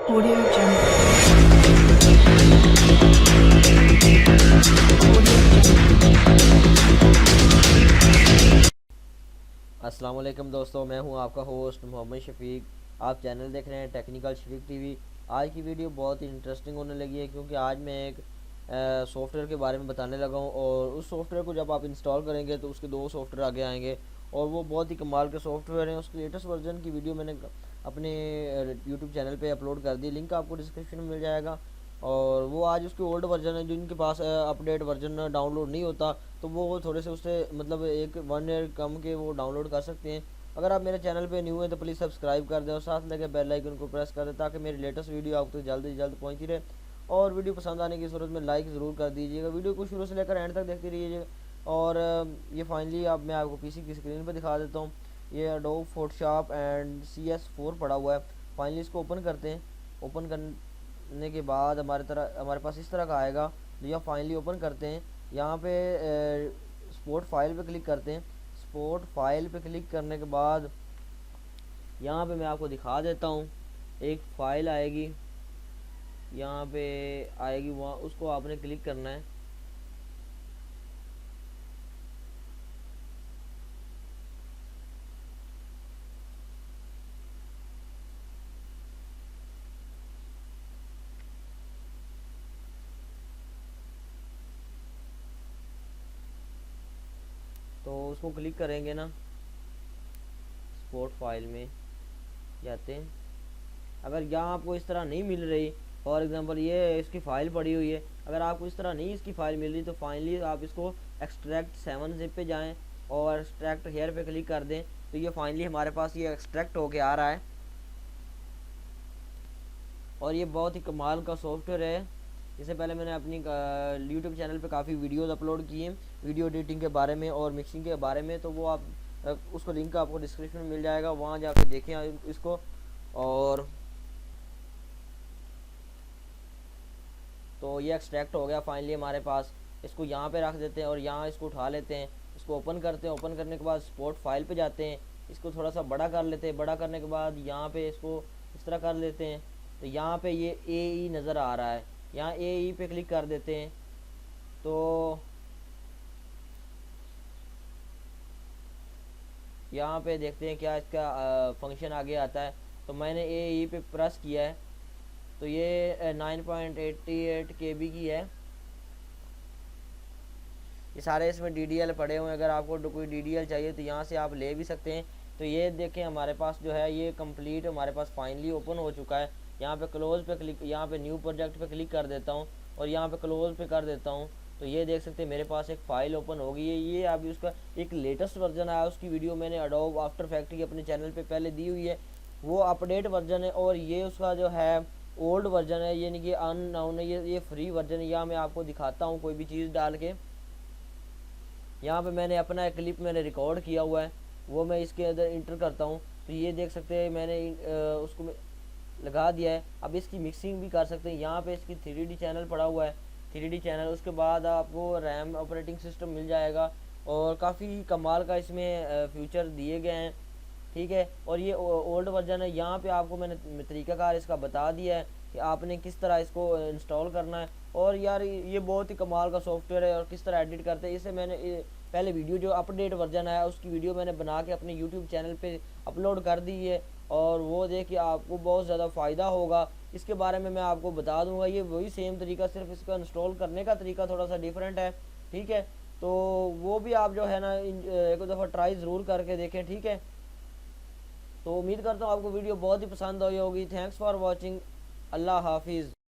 Audio Jungle. अस्सलाम वालेकुम दोस्तों, मैं हूं आपका होस्ट मोहम्मद शफीक। आप चैनल देख रहे हैं टेक्निकल शफीक टीवी। आज की वीडियो बहुत ही इंटरेस्टिंग होने लगी है क्योंकि आज मैं एक सॉफ्टवेयर के बारे में बताने लगा हूं और उस सॉफ्टवेयर को जब आप इंस्टॉल करेंगे तो उसके दो सॉफ्टवेयर आगे आएंगे और वो बहुत ही कमाल के सॉफ्टवेयर हैं। उसके लेटेस्ट वर्जन की वीडियो मैंने अपने यूट्यूब चैनल पे अपलोड कर दी, लिंक आपको डिस्क्रिप्शन में मिल जाएगा। और वो आज उसके ओल्ड वर्जन है, जिनके पास अपडेट वर्जन डाउनलोड नहीं होता तो वो थोड़े से उससे मतलब एक 1 ईयर कम के वो डाउनलोड कर सकते हैं। अगर आप मेरे चैनल पे न्यू हैं तो प्लीज़ सब्सक्राइब कर दें और साथ लगे बेल आइकन को प्रेस कर दें ताकि मेरी लेटेस्ट वीडियो आप तक जल्द से जल्द पहुंचती रहे। और वीडियो पसंद आने की सूरत में लाइक ज़रूर कर दीजिएगा। वीडियो को शुरू से लेकर एंड तक देखते रहिएगा। और ये फाइनली अब मैं आपको पीसी की स्क्रीन पर दिखा देता हूँ। ये एडोब फोटोशॉप एंड CS4 पड़ा हुआ है। फाइनली इसको ओपन करते हैं। ओपन करने के बाद हमारे पास इस तरह का आएगा। तो यह फाइनली ओपन करते हैं। यहाँ पे एक्सपोर्ट फाइल पे क्लिक करते हैं। एक्सपोर्ट फाइल पे क्लिक करने के बाद यहाँ पे मैं आपको दिखा देता हूँ, एक फ़ाइल आएगी, यहाँ पे आएगी, वहाँ उसको आपने क्लिक करना है। तो उसको क्लिक करेंगे ना, एक्सपोर्ट फाइल में जाते हैं। अगर यहाँ आपको इस तरह नहीं मिल रही, फॉर एग्जांपल ये इसकी फ़ाइल पड़ी हुई है, अगर आपको इस तरह नहीं इसकी फ़ाइल मिल रही तो फाइनली आप इसको एक्सट्रैक्ट 7 ज़िप पे जाएं और एक्सट्रैक्ट हेयर पे क्लिक कर दें। तो ये फाइनली हमारे पास ये एक्सट्रैक्ट होके आ रहा है और ये बहुत ही कमाल का सॉफ्टवेयर है। इससे पहले मैंने अपनी यूट्यूब चैनल पे काफ़ी वीडियोज़ अपलोड किए हैं वीडियो एडिटिंग के बारे में और मिक्सिंग के बारे में, तो वो आप उसको लिंक आपको डिस्क्रिप्शन में मिल जाएगा, वहाँ जाकर देखें इसको। और तो ये एक्सट्रैक्ट हो गया फाइनली हमारे पास। इसको यहाँ पे रख देते हैं और यहाँ इसको उठा लेते हैं, इसको ओपन करते हैं। ओपन करने के बाद एक्सपोर्ट फाइल पे जाते हैं, इसको थोड़ा सा बड़ा कर लेते हैं। बड़ा करने के बाद यहाँ पे इसको इस तरह कर लेते हैं। तो यहाँ पे ये AE नज़र आ रहा है, यहाँ AE पे क्लिक कर देते हैं। तो यहाँ पे देखते हैं क्या इसका फंक्शन आगे आता है। तो मैंने AE पे प्रेस किया है तो ये 9.88 KB की है। ये सारे इसमें DDL पड़े हुए हैं, अगर आपको कोई DDL चाहिए तो यहाँ से आप ले भी सकते हैं। तो ये देखें हमारे पास जो है ये कंप्लीट हमारे पास फाइनली ओपन हो चुका है। यहाँ पे क्लोज पे क्लिक, यहाँ पे न्यू प्रोजेक्ट पे क्लिक कर देता हूँ और यहाँ पे क्लोज पे कर देता हूँ। तो ये देख सकते हैं मेरे पास एक फ़ाइल ओपन हो गई है। ये अभी उसका एक लेटेस्ट वर्जन आया, उसकी वीडियो मैंने एडोब आफ्टर इफेक्ट्स अपने चैनल पर पहले दी हुई है, वो अपडेट वर्जन है। और ये उसका जो है ओल्ड वर्जन है, यानी कि अननाउन है, ये फ्री वर्जन है। यहाँ मैं आपको दिखाता हूँ कोई भी चीज़ डाल के। यहाँ पे मैंने अपना एक क्लिप मैंने रिकॉर्ड किया हुआ है, वो मैं इसके अंदर इंटर करता हूँ। तो ये देख सकते हैं मैंने उसको लगा दिया है। अब इसकी मिक्सिंग भी कर सकते हैं। यहाँ पे इसकी 3D चैनल पड़ा हुआ है, 3D चैनल। उसके बाद आपको रैम ऑपरेटिंग सिस्टम मिल जाएगा और काफ़ी कमाल का इसमें फ्यूचर दिए गए हैं, ठीक है। और ये ओल्ड वर्जन है। यहाँ पे आपको मैंने तरीक़ाकार इसका बता दिया है कि आपने किस तरह इसको इंस्टॉल करना है। और यार ये बहुत ही कमाल का सॉफ्टवेयर है और किस तरह एडिट करते हैं इसे मैंने पहले वीडियो जो अपडेट वर्जन आया उसकी वीडियो मैंने बना के अपने यूट्यूब चैनल पे अपलोड कर दी है और वो देखिए आपको बहुत ज़्यादा फ़ायदा होगा। इसके बारे में मैं आपको बता दूंगा। ये वही सेम तरीका, सिर्फ इसका इंस्टॉल करने का तरीका थोड़ा सा डिफरेंट है, ठीक है। तो वो भी आप जो है ना एक दफ़ा ट्राई ज़रूर करके देखें, ठीक है। तो उम्मीद करता हूँ आपको वीडियो बहुत ही पसंद आई होगी। Thanks for watching. अल्लाह हाफिज़।